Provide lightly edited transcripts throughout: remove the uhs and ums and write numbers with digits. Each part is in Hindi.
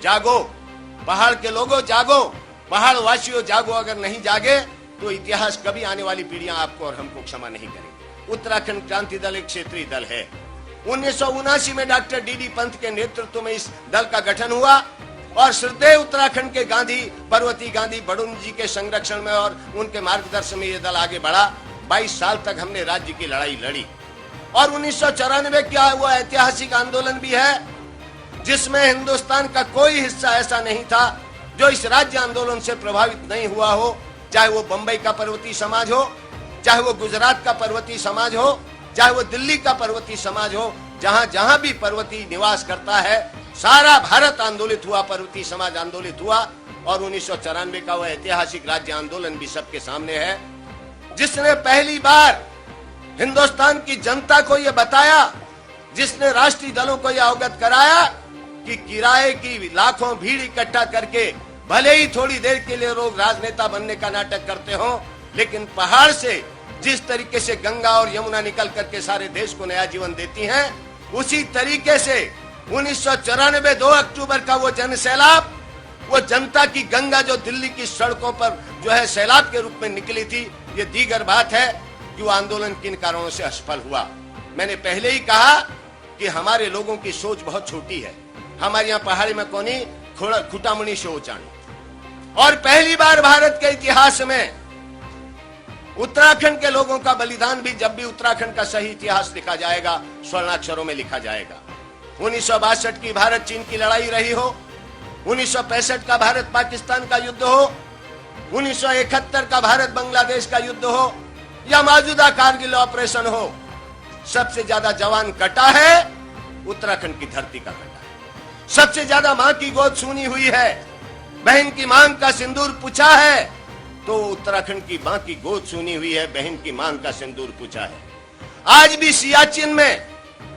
जागो, पहाड़ के लोगों जागो, पहाड़ वासियों जागो। अगर नहीं जागे तो इतिहास कभी आने वाली पीढ़ियां आपको और हमको क्षमा नहीं करेंगी। उत्तराखंड क्रांति दल एक क्षेत्रीय दल है। 1979 में डॉक्टर डीडी पंत के नेतृत्व में इस दल का गठन हुआ और श्रद्धेय उत्तराखंड के गांधी, पर्वती गांधी बड़ुन जी के संरक्षण में और उनके मार्गदर्शन में यह दल आगे बढ़ा। 22 साल तक हमने राज्य की लड़ाई लड़ी और 1994 का वो ऐतिहासिक आंदोलन भी है जिसमें हिंदुस्तान का कोई हिस्सा ऐसा नहीं था जो इस राज्य आंदोलन से प्रभावित नहीं हुआ हो, चाहे वो बंबई का पर्वतीय समाज हो, चाहे वो गुजरात का पर्वतीय समाज हो, चाहे वो दिल्ली का पर्वतीय समाज हो। जहां जहां भी पर्वतीय निवास करता है सारा भारत आंदोलित हुआ, पर्वतीय समाज आंदोलित हुआ। और 1994 का वह ऐतिहासिक राज्य आंदोलन भी सबके सामने है जिसने पहली बार हिंदुस्तान की जनता को यह बताया, जिसने राष्ट्रीय दलों को यह अवगत कराया कि किराए की लाखों भीड़ इकट्ठा करके भले ही थोड़ी देर के लिए लोग राजनेता बनने का नाटक करते हो, लेकिन पहाड़ से जिस तरीके से गंगा और यमुना निकल करके सारे देश को नया जीवन देती हैं, उसी तरीके से 1994 2 अक्टूबर का वो जन सैलाब, वो जनता की गंगा जो दिल्ली की सड़कों पर जो है सैलाब के रूप में निकली थी, ये दीगर बात है कि वो आंदोलन किन कारणों से असफल हुआ। मैंने पहले ही कहा कि हमारे लोगों की सोच बहुत छोटी है। हमारे यहाँ पहाड़ी में कोनी खुटामणी शोचाणी, और पहली बार भारत के इतिहास में उत्तराखंड के लोगों का बलिदान भी, जब भी उत्तराखंड का सही इतिहास लिखा जाएगा, स्वर्णाक्षरों में लिखा जाएगा। 1962 की भारत चीन की लड़ाई रही हो, 1965 का भारत पाकिस्तान का युद्ध हो, 1971 का भारत बांग्लादेश का युद्ध हो, या मौजूदा कारगिल ऑपरेशन हो, सबसे ज्यादा जवान कटा है उत्तराखंड की धरती का कटा है। सबसे ज्यादा मां की गोद सुनी हुई है, बहन की मांग का सिंदूर पूछा है तो उत्तराखंड की मां की गोद सुनी हुई है, बहन की मांग का सिंदूर पूछा है। आज भी सियाचिन में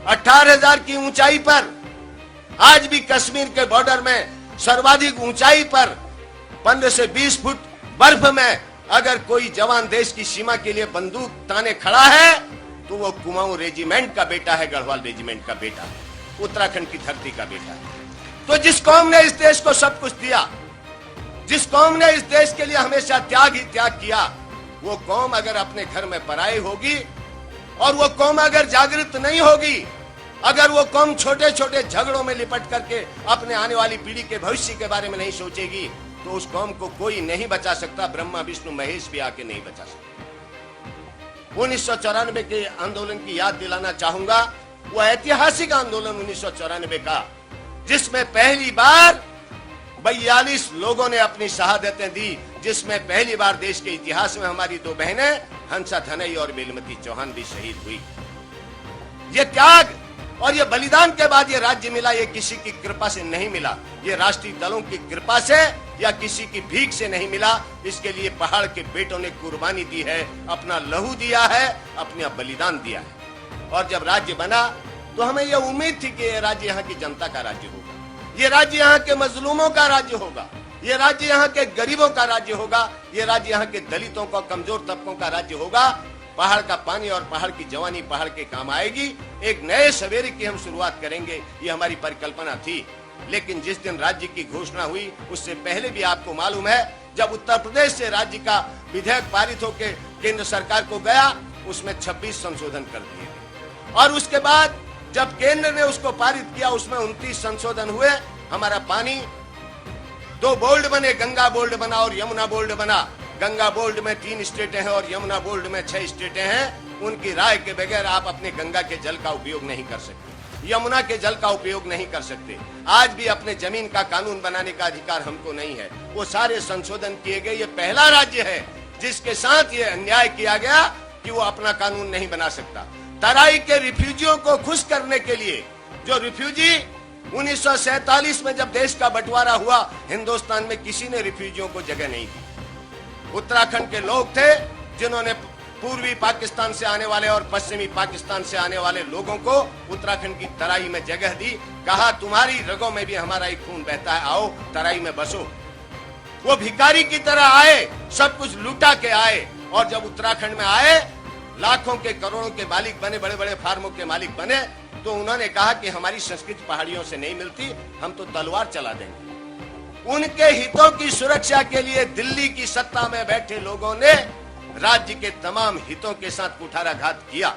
18,000 की ऊंचाई पर, आज भी कश्मीर के बॉर्डर में सर्वाधिक ऊंचाई पर 15 से 20 फुट बर्फ में अगर कोई जवान देश की सीमा के लिए बंदूक ताने खड़ा है तो वो कुमाऊं रेजिमेंट का बेटा है, गढ़वाल रेजिमेंट का बेटा है, उत्तराखंड की धरती का बेटा है। तो जिस कौम ने इस देश को सब कुछ दिया, जिस कौम ने इस देश के लिए हमेशा त्याग ही त्याग किया, वो कौम अगर अपने घर में पराई होगी और वो कौम अगर जागृत नहीं होगी, अगर वो कौम छोटे छोटे झगड़ों में लिपट करके अपने आने वाली पीढ़ी के भविष्य के बारे में नहीं सोचेगी, तो उस कौम को कोई नहीं बचा सकता, ब्रह्मा विष्णु महेश भी आके नहीं बचा सकता। 1994 के आंदोलन की याद दिलाना चाहूंगा, वो ऐतिहासिक आंदोलन 1994 का, जिसमें पहली बार 42 लोगों ने अपनी शहादतें दी, जिसमें पहली बार देश के इतिहास में हमारी 2 बहनें हंसा धनई और बेलमती चौहान भी शहीद हुई। ये त्याग और ये बलिदान के बाद ये राज्य मिला, ये किसी की कृपा से नहीं मिला, ये राष्ट्रीय दलों की कृपा से या किसी की भीख से नहीं मिला। इसके लिए पहाड़ के बेटों ने कुर्बानी दी है, अपना लहू दिया है, अपना बलिदान दिया है। और जब राज्य बना तो हमें यह उम्मीद थी कि ये राज्य यहाँ की जनता का राज्य होगा, ये राज्य यहाँ के मजलूमों का राज्य होगा, ये राज्य यहाँ के गरीबों का राज्य होगा, ये राज्य यहाँ के दलितों का, कमजोर तबकों का राज्य होगा। पहाड़ का पानी और पहाड़ की जवानी पहाड़ के काम आएगी, एक नए सवेरे की हम शुरुआत करेंगे, ये हमारी परिकल्पना थी। लेकिन जिस दिन राज्य की घोषणा हुई उससे पहले भी आपको मालूम है, जब उत्तर प्रदेश से राज्य का विधेयक पारित होकर केंद्र सरकार को गया, उसमें 26 संशोधन कर दिए गए, और उसके बाद जब केंद्र ने उसको पारित किया उसमें 29 संशोधन हुए। हमारा पानी 2 बोल्ड बने, गंगा बोल्ड बना और यमुना बोल्ड बना। गंगा बोल्ड में 3 स्टेटें हैं और यमुना बोल्ड में 6 स्टेटें हैं। उनकी राय के बगैर आप अपने गंगा के जल का उपयोग नहीं कर सकते, यमुना के जल का उपयोग नहीं कर सकते। आज भी अपने जमीन का कानून बनाने का अधिकार हमको नहीं है। वो सारे संशोधन किए गए। ये पहला राज्य है जिसके साथ ये अन्याय किया गया कि वो अपना कानून नहीं बना सकता। तराई के रिफ्यूजियों को खुश करने के लिए, जो रिफ्यूजी 1947 में जब देश का बंटवारा हुआ, हिंदुस्तान में किसी ने रिफ्यूजियों को जगह नहीं दी। उत्तराखंड के लोग थे जिन्होंने पूर्वी पाकिस्तान से आने वाले और पश्चिमी पाकिस्तान से आने वाले लोगों को उत्तराखंड की तराई में जगह दी, कहा तुम्हारी रगों में भी हमारा ही खून बहता है, आओ तराई में बसो। वो भिखारी की तरह आए, सब कुछ लूटा के आए, और जब उत्तराखंड में आए, लाखों के करोड़ों के मालिक बने, बड़े बड़े फार्मों के मालिक बने, तो उन्होंने कहा कि हमारी संस्कृति पहाड़ियों से नहीं मिलती, हम तो तलवार चला देंगे। उनके हितों की सुरक्षा के लिए दिल्ली की सत्ता में बैठे लोगों ने राज्य के तमाम हितों के साथ कुठाराघात किया।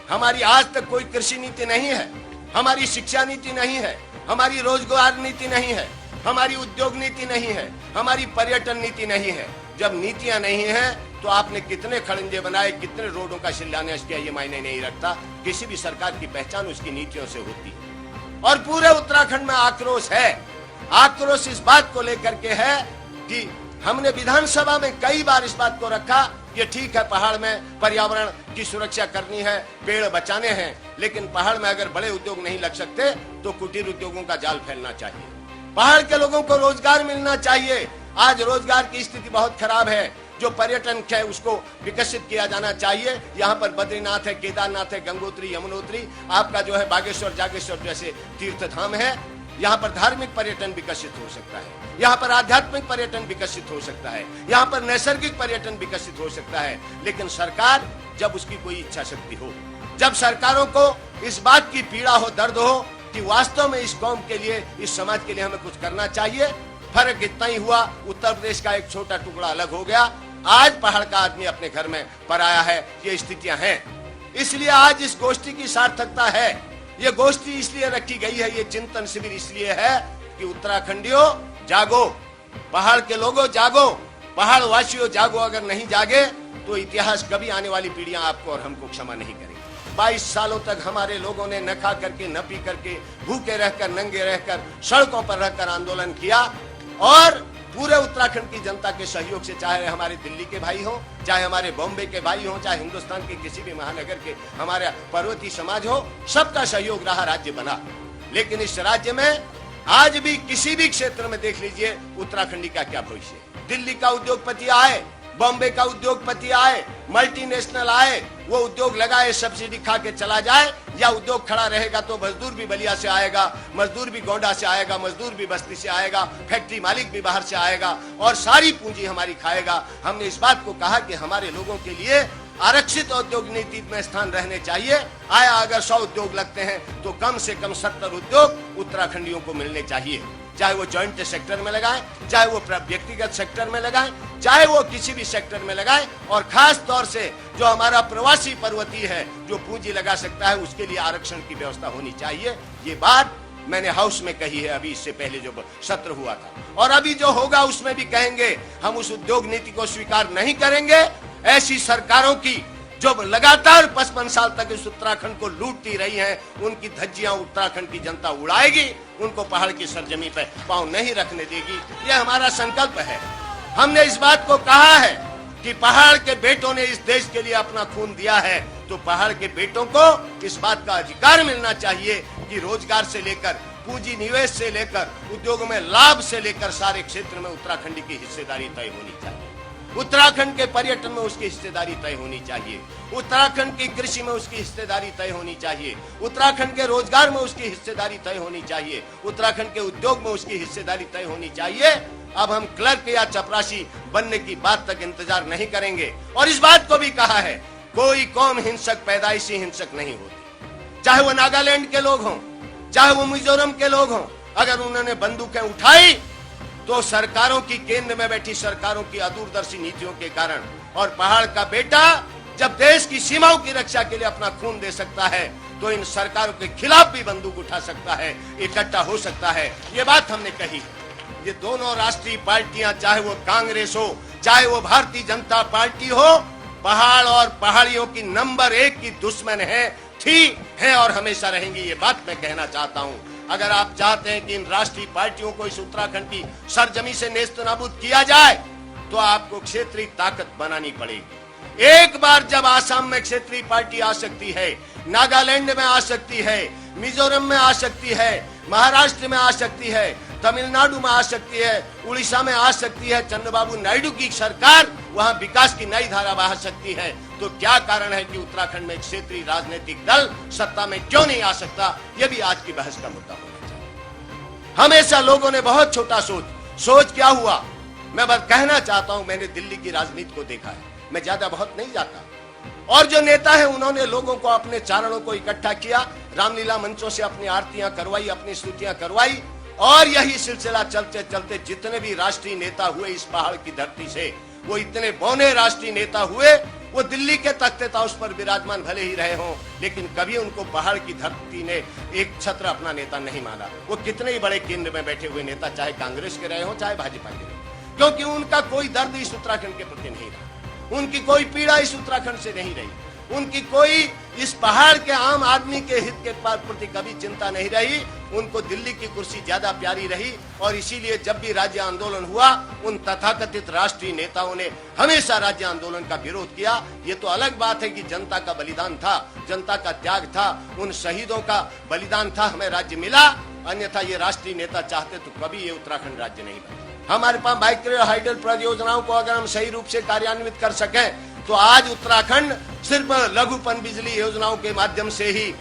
हमारी आज तक कोई कृषि नीति नहीं है, हमारी शिक्षा नीति नहीं है, हमारी रोजगार नीति नहीं है, हमारी उद्योग नीति नहीं है, हमारी पर्यटन नीति नहीं है। जब नीतियां नहीं है तो आपने कितने खड़ंजे बनाए, कितने रोडों का शिलान्यास किया, ये मायने नहीं रखता। किसी भी सरकार की पहचान उसकी नीतियों से होती है। और पूरे उत्तराखंड में आक्रोश है। आक्रोश इस बात को लेकर के है कि हमने विधानसभा में कई बार इस बात को रखा, ये ठीक है पहाड़ में पर्यावरण की सुरक्षा करनी है, पेड़ बचाने हैं, लेकिन पहाड़ में अगर बड़े उद्योग नहीं लग सकते तो कुटीर उद्योगों का जाल फैलना चाहिए। पहाड़ के लोगों को रोजगार मिलना चाहिए। आज रोजगार की स्थिति बहुत खराब है। जो पर्यटन है उसको विकसित किया जाना चाहिए। यहाँ पर बद्रीनाथ है, केदारनाथ है, गंगोत्री, यमुनोत्री, आपका जो है बागेश्वर, जागेश्वर जैसे तीर्थ धाम है। यहाँ पर धार्मिक पर्यटन विकसित हो सकता है, यहाँ पर आध्यात्मिक पर्यटन विकसित हो सकता है, यहाँ पर नैसर्गिक पर्यटन विकसित हो सकता है। लेकिन सरकार, जब उसकी कोई इच्छा शक्ति हो, जब सरकारों को इस बात की पीड़ा हो, दर्द हो कि वास्तव में इस कौम के लिए, इस समाज के लिए हमें कुछ करना चाहिए। फर्क इतना ही हुआ, उत्तर प्रदेश का एक छोटा टुकड़ा अलग हो गया। आज पहाड़ का आदमी अपने घर में पराया है, ये स्थितियां हैं। इसलिए आज इस गोष्ठी की सार्थकता है। ये गोष्ठी इसलिए रखी गई है, ये चिंतन शिविर इसलिए है कि उत्तराखंडियों जागो, पहाड़ के लोगों जागो, पहाड़ वासियों जागो। अगर नहीं जागे तो इतिहास कभी आने वाली पीढ़ियां आपको और हमको क्षमा नहीं करेंगी। 22 सालों तक हमारे लोगों ने न खा करके, न पी करके, भूखे रहकर, नंगे रहकर, सड़कों पर रहकर आंदोलन किया। और पूरे उत्तराखंड की जनता के सहयोग से, चाहे हमारे दिल्ली के भाई हो, चाहे हमारे बॉम्बे के भाई हो, चाहे हिंदुस्तान के किसी भी महानगर के हमारे पर्वतीय समाज हो, सबका सहयोग रहा, राज्य बना। लेकिन इस राज्य में आज भी किसी भी क्षेत्र में देख लीजिए उत्तराखंडी का क्या भविष्य है। दिल्ली का उद्योगपति आए, बॉम्बे का उद्योगपति आए, मल्टीनेशनल आए, वो उद्योग लगाए, सब्सिडी खा के चला जाए, या उद्योग खड़ा रहेगा तो मजदूर भी बलिया से आएगा, मजदूर भी गोंडा से आएगा, मजदूर भी बस्ती से आएगा, फैक्ट्री मालिक भी बाहर से आएगा और सारी पूंजी हमारी खाएगा। हमने इस बात को कहा कि हमारे लोगों के लिए आरक्षित औद्योगिक नीति में स्थान रहने चाहिए। आया अगर 100 उद्योग लगते हैं तो कम से कम 70 उद्योग उत्तराखंडियों को मिलने चाहिए। चाहे वो जॉइंट सेक्टर में लगाएं, चाहे वो व्यक्तिगत सेक्टर में लगाएं, चाहे वो किसी भी सेक्टर में लगाएं। और खास तौर से जो हमारा प्रवासी पर्वतीय है, जो पूंजी लगा सकता है, उसके लिए आरक्षण की व्यवस्था होनी चाहिए। ये बात मैंने हाउस में कही है, अभी इससे पहले जो सत्र हुआ था, और अभी जो होगा उसमें भी कहेंगे। हम उस उद्योग नीति को स्वीकार नहीं करेंगे। ऐसी सरकारों की जो लगातार 55 साल तक इस उत्तराखंड को लूटती रही हैं, उनकी धज्जियां उत्तराखंड की जनता उड़ाएगी, उनको पहाड़ की सरजमी पे पांव नहीं रखने देगी। यह हमारा संकल्प है। हमने इस बात को कहा है कि पहाड़ के बेटों ने इस देश के लिए अपना खून दिया है, तो पहाड़ के बेटों को इस बात का अधिकार मिलना चाहिए कि रोजगार से लेकर, पूंजी निवेश से लेकर, उद्योगों में लाभ से लेकर सारे क्षेत्र में उत्तराखंड की हिस्सेदारी तय होनी चाहिए। उत्तराखंड के पर्यटन में उसकी हिस्सेदारी तय होनी चाहिए, उत्तराखंड की कृषि में उसकी हिस्सेदारी तय होनी चाहिए, उत्तराखंड के रोजगार में उसकी हिस्सेदारी तय होनी चाहिए, उत्तराखंड के उद्योग में उसकी हिस्सेदारी तय होनी चाहिए। अब हम क्लर्क या चपरासी बनने की बात तक इंतजार नहीं करेंगे। और इस बात को भी कहा है, कोई कौम हिंसक पैदाइशी हिंसक नहीं होती। चाहे वो नागालैंड के लोग हों, चाहे वो मिजोरम के लोग हों, अगर उन्होंने बंदूकें उठाई तो सरकारों की, केंद्र में बैठी सरकारों की अदूरदर्शी नीतियों के कारण। और पहाड़ का बेटा जब देश की सीमाओं की रक्षा के लिए अपना खून दे सकता है, तो इन सरकारों के खिलाफ भी बंदूक उठा सकता है, इकट्ठा हो सकता है। ये बात हमने कही है। ये दोनों राष्ट्रीय पार्टियां, चाहे वो कांग्रेस हो, चाहे वो भारतीय जनता पार्टी हो, पहाड़ और पहाड़ियों की नंबर 1 की दुश्मन है और हमेशा रहेंगी। ये बात मैं कहना चाहता हूं। अगर आप चाहते हैं कि इन राष्ट्रीय पार्टियों को इस उत्तराखंड की सरजमी से नेस्तनाबूद किया जाए, तो आपको क्षेत्रीय ताकत बनानी पड़ेगी। एक बार जब आसाम में क्षेत्रीय पार्टी आ सकती है, नागालैंड में आ सकती है, मिजोरम में आ सकती है, महाराष्ट्र में आ सकती है, तमिलनाडु में आ सकती है, उड़ीसा में आ सकती है, चंद्रबाबू नायडू की सरकार वहां विकास की नई धारा बहा सकती है, तो क्या कारण है कि उत्तराखंड में क्षेत्रीय राजनीतिक दल सत्ता में क्यों नहीं आ सकता? यह भी आज की बहस का मुद्दा होना चाहिए। हमेशा लोगों ने बहुत छोटा सोच क्या हुआ, मैं बस कहना चाहता हूं, मैंने दिल्ली की राजनीति को देखा है, मैं ज्यादा बहुत नहीं जाता। और जो नेता है उन्होंने लोगों को, अपने चारणों को इकट्ठा किया, रामलीला मंचों से अपनी आरतियां करवाई, अपनी स्तुतियां करवाई, और यही सिलसिला चलते चलते जितने भी राष्ट्रीय नेता हुए इस पहाड़ की धरती से, वो इतने बौने राष्ट्रीय नेता हुए, वो दिल्ली के तख्ते ताउस पर विराजमान भले ही रहे हों, लेकिन कभी उनको पहाड़ की धरती ने एक छत्र अपना नेता नहीं माना। वो कितने ही बड़े केंद्र में बैठे हुए नेता, चाहे कांग्रेस के रहे हों चाहे भाजपा के रहे, क्योंकि उनका कोई दर्द इस उत्तराखंड के प्रति नहीं रहा, उनकी कोई पीड़ा इस उत्तराखंड से नहीं रही, उनकी कोई इस पहाड़ के आम आदमी के हित के प्रति कभी चिंता नहीं रही। उनको दिल्ली की कुर्सी ज्यादा प्यारी रही, और इसीलिए जब भी राज्य आंदोलन हुआ, उन तथाकथित राष्ट्रीय नेताओं ने हमेशा राज्य आंदोलन का विरोध किया। ये तो अलग बात है कि जनता का बलिदान था, जनता का त्याग था, उन शहीदों का बलिदान था, हमें राज्य मिला। अन्यथा ये राष्ट्रीय नेता चाहते तो कभी ये उत्तराखंड राज्य नहीं बना। हमारे पास माइक्रो हाइडल परियोजनाओं को अगर हम सही रूप से कार्यान्वित कर सकें तो आज उत्तराखंड सिर्फ लघु पन बिजली योजनाओं के माध्यम से ही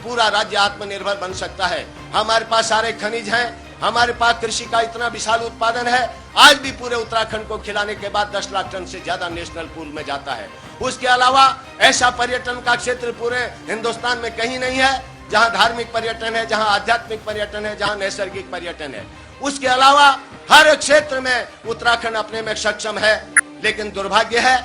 पूरा राज्य आत्मनिर्भर बन सकता है। हमारे पास सारे खनिज हैं, हमारे पास कृषि का इतना विशाल उत्पादन है, आज भी पूरे उत्तराखंड को खिलाने के बाद 10 लाख टन से ज्यादा नेशनल पूल में जाता है। उसके अलावा ऐसा पर्यटन का क्षेत्र पूरे हिंदुस्तान में कहीं नहीं है जहां धार्मिक पर्यटन है, जहां आध्यात्मिक पर्यटन है, जहां नैसर्गिक पर्यटन है। उसके अलावा हर क्षेत्र में उत्तराखंड अपने में सक्षम है, लेकिन दुर्भाग्य है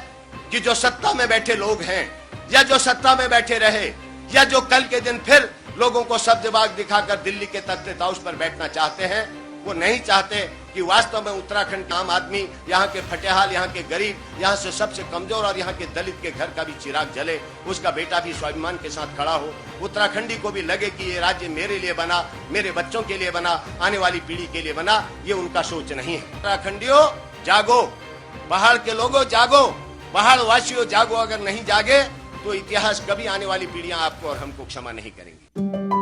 कि जो सत्ता में बैठे लोग हैं, या जो सत्ता में बैठे रहे, या जो कल के दिन फिर लोगों को सब्जबाग दिखाकर दिल्ली के तख्ते ताउस पर बैठना चाहते हैं, वो नहीं चाहते कि वास्तव में उत्तराखंड का आम आदमी, यहाँ के फटेहाल, यहाँ के गरीब, यहाँ से सबसे कमजोर और यहाँ के दलित के घर का भी चिराग जले, उसका बेटा भी स्वाभिमान के साथ खड़ा हो। उत्तराखंडी को भी लगे कि ये राज्य मेरे लिए बना, मेरे बच्चों के लिए बना, आने वाली पीढ़ी के लिए बना। ये उनका सोच नहीं है। उत्तराखंडियों जागो, पहाड़ के लोगों जागो, पहाड़ वासियों जागो। अगर नहीं जागे तो इतिहास कभी आने वाली पीढ़ियां आपको और हमको क्षमा नहीं करेंगी।